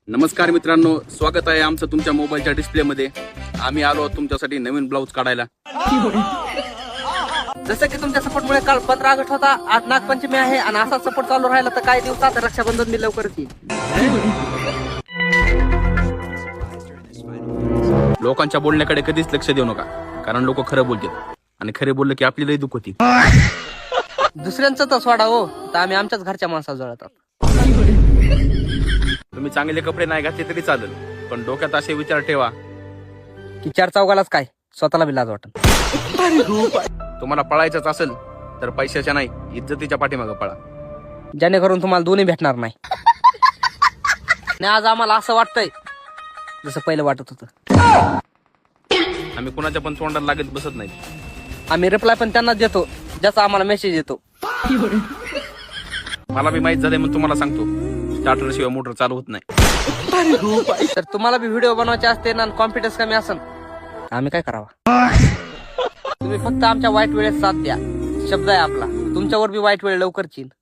नमस्कार मित्रांनो, स्वागत आहे आमचं तुमच्या मोबाईलच्या डिस्प्लेमध्ये. आम्ही आलो आहोत तुमच्यासाठी नवीन ब्लाऊज काढायला. जसं की तुमच्या सपोर्टमुळे काल 15 ऑगस्ट होता, आज नागपंचमी आहे आणि असा सपोर्ट चालू राहिला तर काही दिवसात रक्षाबंधन मी लवकरच येईल. लोकांच्या बोलण्याकडे कधीच लक्ष देऊ नका, कारण लोक खरं बोलतात आणि खरे बोललं की आपली लई दुःख होती. दुसऱ्यांचं तर सोडा हो, तर आम्ही आमच्याच घरच्या माणसाला जळतात. तुम्ही चांगले कपडे नाही घातले तरी चालेल, पण डोक्यात असे विचार ठेवा की चार चौघालाच काय, स्वतःला बी लाज वाटत. तुम्हाला पळायचंच असेल तर पैशाच्या नाही, इज्जतीच्या पाठीमागं पळा. जेणेकरून तुम्हाला दोन्ही भेटणार नाही. आणि आज आम्हाला असं वाटतंय जसं पहिलं वाटत होतं. आम्ही कुणाच्या पण तोंडाला लागत बसत नाही. आम्ही रिप्लाय पण त्यांनाच देतो ज्याचा आम्हाला मेसेज येतो. मला बी माहित झालंय म्हणून तुम्हाला सांगतो, स्टार्टर शिवाय मोटर चालू होत नाही. तर तुम्हाला बी व्हिडिओ बनवायचे असते ना, कॉन्फिडन्स कमी असेल, आम्ही काय करावा? तुम्ही फक्त आमच्या वाईट वेळेत साथ द्या. शब्द आहे आपला, तुमच्यावर बी वाईट वेळ लवकरच येईल.